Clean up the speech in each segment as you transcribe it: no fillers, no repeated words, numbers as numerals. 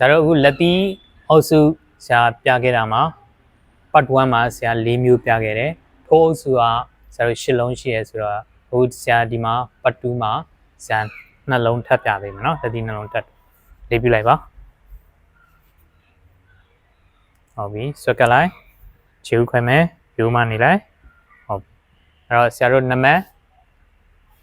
ဆရာတို့အခုလက်သီးအုပ်စုဆရာပြခဲ့တာမှာpart 1မှာဆရာ4မျိုးပြခဲ့တယ်ထိုးအုပ်စုကဆရာတို့10လုံးရှိရဲဆိုတော့အခုဆရာဒီမှာ part 2မှာဆရာ2လုံးထပ်ပြပေးမယ်နော်လက်သီး2လုံးထပ်လေးပြလိုက်ပါဟုတ်ပြီဆွဲကလိုက်ခြေဦးခွဲမယ်ရိုးမနေလိုက်ဟုတ်အဲ့တော့ဆရာတို့နံပါတ်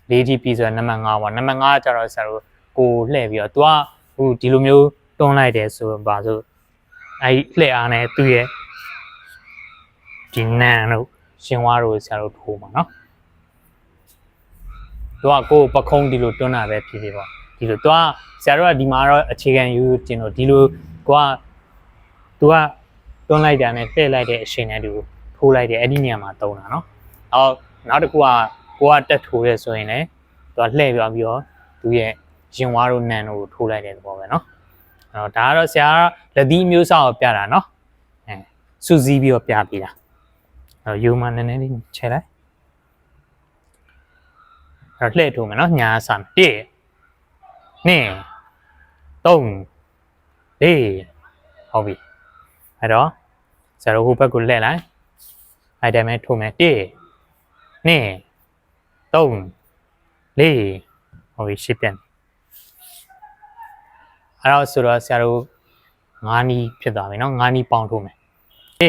4ထိပြီးဆိုတော့နံပါတ်5ပေါ့နံပါတ်5ကကျတော့ဆရာတို့ကိုလှည့်ပြီးတော့ तू ကဟိုဒီလိုမျိုးတွန်းလိုက်တယ်ဆိုပါဆိုအဲ့လှည့်အားနဲ့သူ့ရဲ့ဒီနန်တို့ရှင်ဝါတို့ဆရာတို့ထိုးမှာနော်သူကကိုပခုံးဒီလိုတွန်းတာပဲဖြစ်ဖြစ်ပေါ့ဒီလိုသူကဆရာတို့ကဒီမှာတော့အခြေခံယူတင်လို့ဒီလိုကိုကသူကတွန်းလိုက်တာနဲ့လှည့်လိုက်တဲ့အချိန်နဲ့သူထိုးလိုက်တယ်အဲ့ဒီနေရာမှာတုံးတာနော်အော်နောက်တစ်ခုကကိုကတက်ထိုးရဲဆိုရင်လည်းသူကလှည့်ပြီးတော့သူ့ရဲ့ရင်ဝါတို့နန်တို့ထိုးလိုက်တဲ့သဘောပဲနော်အဲ့တော့ဒါကတော့ဆရာလက်သီးမျိုးစားကိုပြတာနော်အဲစူးစီးပြီးတော့ပြပေးတာအဲ့တော့ယူမနည်းနည်းလေးချဲလိုက်အဲ့တော့လှည့်ထိုးမယ်နော်ညာဆမ်း1 2 3 4ဟုတ်ပြီအဲ့တော့ဆရာတို့ဟိုဘက်ကိုလှည့်လိုက်အဲ့ဒါမဲ့ထိုးမယ်1 2 3 4ဟုတ်ပြီရှစ်ပြန်အဲ့တော့ဆိုတော့ဆရာတို့9နီးဖြစ်သွားပြီเนาะ9နီးပေါင်းထိုးမယ်1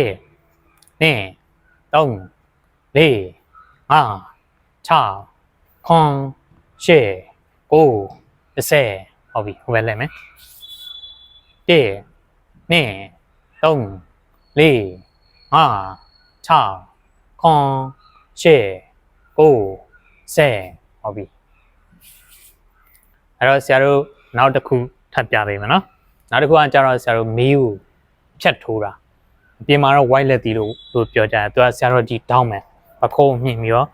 2 3 4 5 6 9 10 9 10 ဟုတ်ပြီဟိုပဲလဲမယ်1 2 3 4 5 6 9 10 ဟုတ်ပြီအဲ့တော့ဆရာတို့နောက်တစ်ခုထပ်ပြပေးမယ်နော်နောက်တစ်ခုကကျတော့ဆရာတို့မေးကိုဖြတ်ထိုးတာအပြင်မှာတော့ white လက်သီးလို့ပြောကြတယ်သူကဆရာတို့ဒီတောင်းမယ်ပခုံးမြင့်ပြီးတော့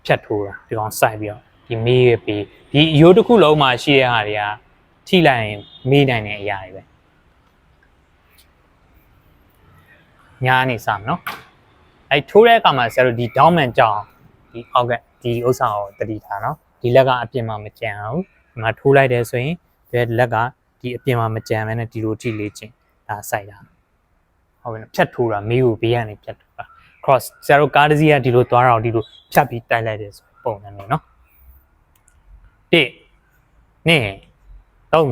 ဖြတ်ထိုးတာဒီကောင်စိုက်ပြီးတော့ဒီမေးရပြီးဒီအယိုးတစ်ခုလုံးမှာရှိတဲ့ဟာတွေကထိလိုက်ရင်မေးနိုင်တဲ့အရာတွေပဲညာနေစမယ်နော်အဲ့ထိုးတဲ့အခါမှာဆရာတို့ဒီတောင်းမှန်ကြောင်းဒီအောက်ကဒီဥစ္စာကိုတတိထားနော်ဒီလက်ကအပြင်မှာမကြံအောင်ဒီမှာထိုးလိုက်တယ်ဆိုရင်ဒီလက်ကဒီအပြင်မှာမကြံမဲနဲ့ဒီလိုထိလေးချင်းဒါစိုက်တာဟုတ်ပြီနော်ဖြတ်ထိုးတာမေးကိုဘေးကနေဖြတ်ထိုးတာ cross ဆရာတို့ကားတစ်စီးကဒီလိုသွားတော့ဒီလိုဖြတ်ပြီးတိုက်လိုက်တယ်ဆိုပုံစံမျိုးနော်1 2 3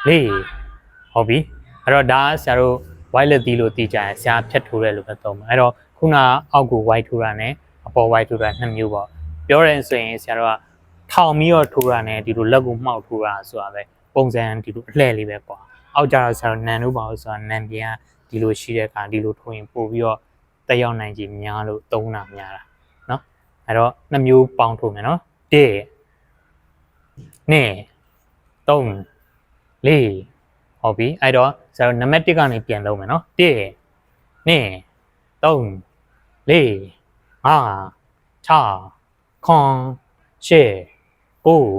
4ဟုတ်ပြီအဲ့တော့ဒါဆရာတို့ white လက်သီးလို့တည်ကြရင်ဆရာဖြတ်ထိုးတယ်လို့ပဲသုံးမှာအဲ့တော့ခုနအောက်ကို white ထိုးတာနဲ့အပေါ် white ထိုးတာနှစ်မျိုးပေါ့ပြောရင်ဆိုရင်ဆရာတို့ကထောင်ပြီးတော့ထိုးတာနဲ့ဒီလိုလက်ကိုမှောက်ထိုးတာဆိုတာပဲပုံစံဒီလိုအလှည့်လေးပဲကွာအောက်ကြတော့ဆရာတို့နန်တို့ပါလို့ဆိုတာနန်ပြန်ကဒီလိုရှိတဲ့အခါဒီလိုထိုးရင်ပို့ပြီးတော့တက်ရောက်နိုင်ခြင်းများလို့သုံးတာများတာเนาะအဲ့တော့နှစ်မျိုးပေါင်းထိုးမယ်เนาะ1 2 3 4ဟုတ်ပြီအဲ့တော့ဆရာတို့နံပါတ်1ကနေပြန်လုံးမယ်เนาะ1 2 3 4 5 6 9 10 11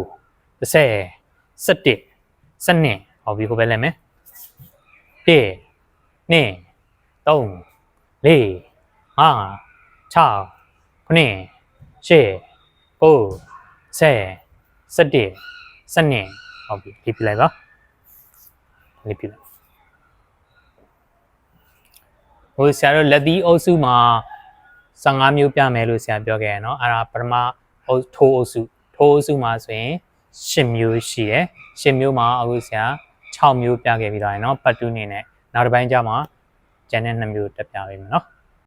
12 ဟုတ်ပြီကိုပဲလဲမယ်1 2 3 4 5 6 9 10 11 12 ဟုတ်ပြီဒီပြလိုက်ပါဒီပြလိုက်ဟိုဆရာတို့လက်သီးအုပ်စုမှာ15မျိုးပြမယ်လို့ဆရာပြောခဲ့ရနော်အဲ့ဒါပထမထိုးအုပ်စုမှာဆိုရင်10မျိုးရှိတယ်10မျိုးမှာအခုဆရာ6မျိုးပြခဲ့ပြီးတော့เนาะပတ်တူးနေနဲ့နောက်တစ်ပိုင်းကျမှကျန်တဲ့2မျိုးတက်ပြပေးမယ်เนาะ